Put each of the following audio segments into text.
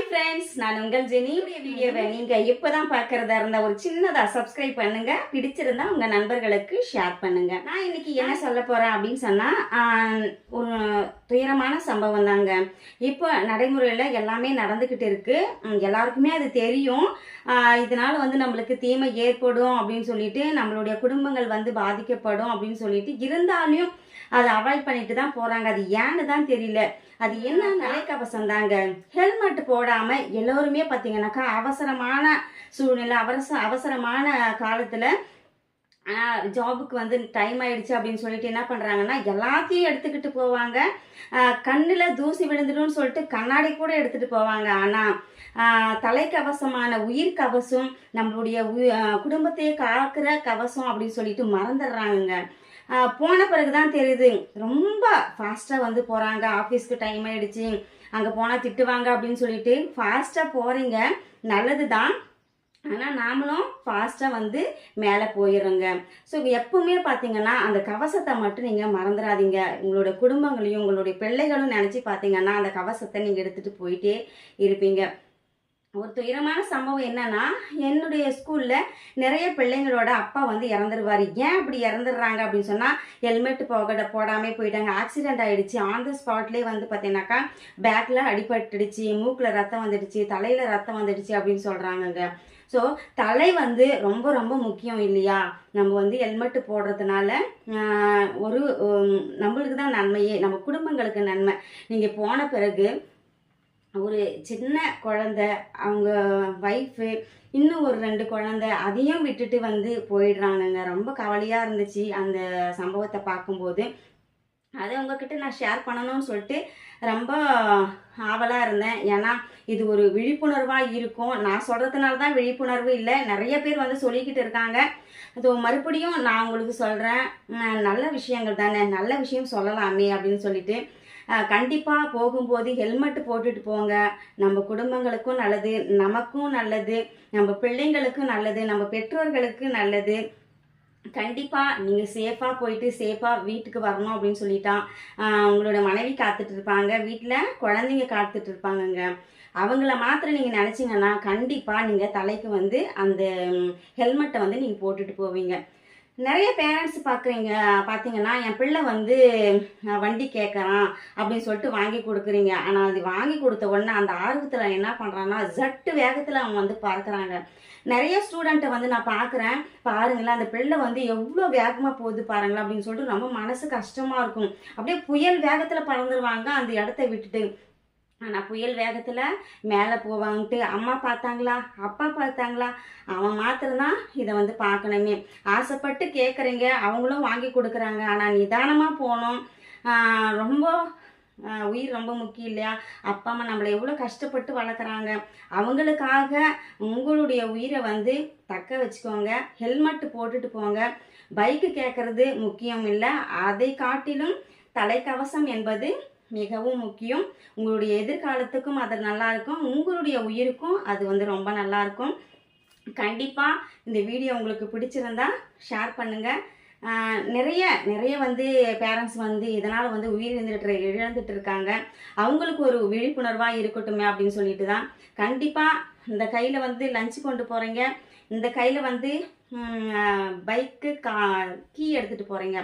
Friends, நான் உங்கள் Jenny. வீடியோவை நீங்க இப்பதான் பார்க்கறதா இருந்தா ஒரு சின்னதா சப்ஸ்கிரைப் பண்ணுங்க. பிடிச்சிருந்தா உங்க நண்பர்களுக்கு ஷேர் பண்ணுங்க. நான் இன்னைக்கு என்ன சொல்ல போறேன் அப்படின்னு சொன்னா, ஒரு துயரமான சம்பவம் தாங்க. இப்போ நடைமுறையில எல்லாமே நடந்துகிட்டு இருக்கு. எல்லாருக்குமே அது தெரியும். இதனால நம்மளுக்கு தீமை ஏற்படும் அப்படின்னு சொல்லிட்டு, நம்மளுடைய குடும்பங்கள் பாதிக்கப்படும் அப்படின்னு சொல்லிட்டு இருந்தாலும் அதை அவாய்ட் பண்ணிட்டு தான் போறாங்க. அது ஏன்னு தான் தெரியல. அது என்ன, தலைக்கவசம் தாங்க. ஹெல்மெட் போடாம எல்லோருமே பார்த்தீங்கன்னாக்கா அவசரமான சூழ்நிலை, அவசரமான காலத்துல ஜாபுக்கு டைம் ஆயிடுச்சு அப்படின்னு சொல்லிட்டு என்ன பண்றாங்கன்னா, எல்லாத்தையும் எடுத்துக்கிட்டு போவாங்க. கண்ணுல தூசி விழுந்துடும் சொல்லிட்டு கண்ணாடி கூட எடுத்துட்டு போவாங்க. ஆனா தலைக்கவசமான உயிர் கவசம், நம்மளுடைய குடும்பத்தையே காக்கிற கவசம் அப்படின்னு சொல்லிட்டு மறந்துடுறாங்க. போன பிறகுதான் தெரியுது, ரொம்ப ஃபாஸ்ட்டாக போகிறாங்க. ஆஃபீஸ்க்கு டைம் ஆகிடுச்சு, அங்கே போனால் திட்டுவாங்க அப்படின்னு சொல்லிட்டு ஃபாஸ்ட்டாக போகிறீங்க, நல்லது தான். ஆனால் நாமளும் ஃபாஸ்ட்டாக மேலே போயிடுறோங்க. ஸோ எப்பவுமே பார்த்தீங்கன்னா அந்த கவசத்தை மட்டும் நீங்கள் மறந்துடாதீங்க. உங்களோட குடும்பங்களையும் உங்களுடைய பிள்ளைகளும் நினச்சி பார்த்தீங்கன்னா அந்த கவசத்தை நீங்கள் எடுத்துகிட்டு போயிட்டே இருப்பீங்க. ஒரு துயரமான சம்பவம் என்னன்னா, என்னுடைய ஸ்கூலில் நிறைய பிள்ளைங்களோட அப்பா இறந்துருவார். ஏன் அப்படி இறந்துடுறாங்க அப்படின்னு சொன்னால், ஹெல்மெட் போடாமல் போயிட்டாங்க. ஆக்சிடென்ட் ஆகிடுச்சு. ஆன் த ஸ்பாட்லேயே பார்த்தீங்கன்னாக்கா பேக்கில் அடிபட்டுடுச்சு, மூக்கில் ரத்தம் வந்துடுச்சு, தலையில் ரத்தம் வந்துடுச்சு அப்படின்னு சொல்கிறாங்கங்க. ஸோ தலை ரொம்ப ரொம்ப முக்கியம் இல்லையா? நம்ம ஹெல்மெட் போடுறதுனால ஒரு நம்மளுக்கு தான் நன்மையே, நம்ம குடும்பங்களுக்கு நன்மை. நீங்கள் போன பிறகு ஒரு சின்ன குழந்தை, அவங்க ஒய்ஃபு, இன்னும் ஒரு 2 குழந்தை, அதையும் விட்டுட்டு போயிடுறாங்கங்க. ரொம்ப கவலையாக இருந்துச்சு அந்த சம்பவத்தை பார்க்கும்போது. அதை உங்ககிட்ட நான் ஷேர் பண்ணணும்னு சொல்லிட்டு ரொம்ப ஆவலாக இருந்தேன். ஏன்னா இது ஒரு விழிப்புணர்வாக இருக்கும். நான் சொல்கிறதுனால தான் விழிப்புணர்வு இல்லை, நிறைய பேர் சொல்லிக்கிட்டு இருக்காங்க. அது மறுபடியும் நான் உங்களுக்கு சொல்கிறேன், நல்ல விஷயங்கள் தானே, நல்ல விஷயம் சொல்லலாமே அப்படின்னு சொல்லிட்டு கண்டிப்பாக போகும்போது ஹெல்மெட் போட்டுட்டு போங்க. நம்ம குடும்பங்களுக்கும் நல்லது, நமக்கும் நல்லது, நம்ம பிள்ளைங்களுக்கும் நல்லது, நம்ம பெற்றோர்களுக்கு நல்லது. கண்டிப்பாக நீங்கள் சேஃபாக போயிட்டு சேஃபாக வீட்டுக்கு வரணும் அப்படின்னு சொல்லிட்டான். உங்களோட மனைவி காத்துட்டு இருப்பாங்க, வீட்டில் குழந்தைங்க காத்துட்டு இருப்பாங்கங்க. அவங்கள மாத்திரம் நீங்கள் நினச்சிங்கன்னா கண்டிப்பாக நீங்கள் தலைக்கு அந்த ஹெல்மெட்டை நீங்கள் போட்டுட்டு போவீங்க. நிறைய பேரண்ட்ஸ் பார்த்தீங்கன்னா, என் பிள்ளை வண்டி கேட்குறான் அப்படின்னு சொல்லிட்டு வாங்கி கொடுக்குறீங்க. ஆனால் அது வாங்கி கொடுத்த உடனே அந்த ஆர்வத்தில் என்ன பண்ணுறான்னா, ஜட்டு வேகத்தில் அவன் பறக்குறாங்க. நிறைய ஸ்டூடெண்ட்டை நான் பார்க்குறேன். பாருங்களேன், அந்த பிள்ளை எவ்வளோ வேகமாக போகுது பாருங்களேன் அப்படின்னு சொல்லிட்டு ரொம்ப மனசு கஷ்டமாக இருக்கும். அப்படியே புயல் வேகத்தில் பறந்துருவாங்க அந்த இடத்த விட்டுட்டு. ஆனால் புயல் வேகத்தில் மேலே போவாங்கன்ட்டு அம்மா பார்த்தாங்களா, அப்பா பார்த்தாங்களா, அவன் மாத்திரம்தான் இதை பார்க்கணுமே. ஆசைப்பட்டு கேட்குறீங்க, அவங்களும் வாங்கி கொடுக்குறாங்க. ஆனால் நிதானமாக போகணும். ரொம்ப உயிர் ரொம்ப முக்கியம் இல்லையா? அப்பா அம்மா நம்மளை எவ்வளோ கஷ்டப்பட்டு வளர்க்குறாங்க. அவங்களுக்காக உங்களுடைய உயிரை தக்க வச்சுக்கோங்க. ஹெல்மெட் போட்டுட்டு போங்க. பைக்கு கேட்குறது முக்கியம் இல்லை, அதை காட்டிலும் தலைக்கவசம் என்பது மிகவும் முக்கியம். உங்களுடைய எதிர்காலத்துக்கும் அது நல்லா இருக்கும், உங்களுடைய உயிருக்கும் அது ரொம்ப நல்லா இருக்கும். கண்டிப்பாக இந்த வீடியோ உங்களுக்கு பிடிச்சிருந்தா ஷேர் பண்ணுங்கள். நிறைய பேரண்ட்ஸ் இதனால் உயிர் இழந்துட்டு இருக்காங்க. அவங்களுக்கு ஒரு விழிப்புணர்வாக இருக்கட்டுமே அப்படின்னு சொல்லிட்டு தான். கண்டிப்பாக இந்த கையில் லஞ்சு கொண்டு போகிறீங்க, இந்த கையில் பைக்கு கீ எடுத்துகிட்டு போகிறீங்க.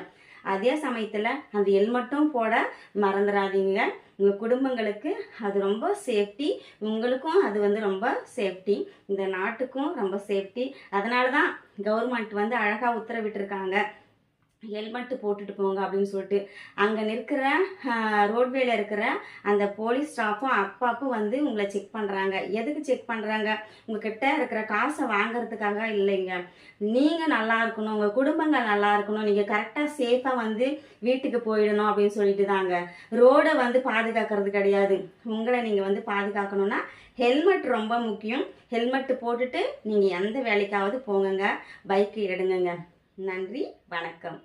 அதே சமயத்தில் அந்த ஹெல்மெட்டும் போட மறந்துடாதீங்க. உங்கள் குடும்பங்களுக்கு அது ரொம்ப சேஃப்டி, உங்களுக்கும் அது ரொம்ப சேஃப்டி, இந்த நாட்டுக்கும் ரொம்ப சேஃப்டி. அதனால தான் கவர்மெண்ட் அழகாக உத்தரவிட்டிருக்காங்க, ஹெல்மெட்டு போட்டுட்டு போங்க அப்படின்னு சொல்லிட்டு. அங்கே நிற்கிற ரோட்வேல இருக்கிற அந்த போலீஸ் ஸ்டாஃபும் அப்பாப்பும் உங்களை செக் பண்ணுறாங்க. எதுக்கு செக் பண்ணுறாங்க? உங்ககிட்ட இருக்கிற காசை வாங்கிறதுக்காக இல்லைங்க. நீங்கள் நல்லா இருக்கணும், உங்கள் குடும்பங்கள் நல்லா இருக்கணும், நீங்கள் கரெக்டாக சேஃபாக வீட்டுக்கு போயிடணும் அப்படின்னு சொல்லிட்டு தாங்க. ரோடை பாதுகாக்கிறது கிடையாது, உங்களை நீங்கள் பாதுகாக்கணும்னா ஹெல்மெட் ரொம்ப முக்கியம். ஹெல்மெட்டு போட்டுட்டு நீங்கள் எந்த வேலைக்காவது போங்கங்க, பைக்கு எடுங்கங்க. நன்றி, வணக்கம்.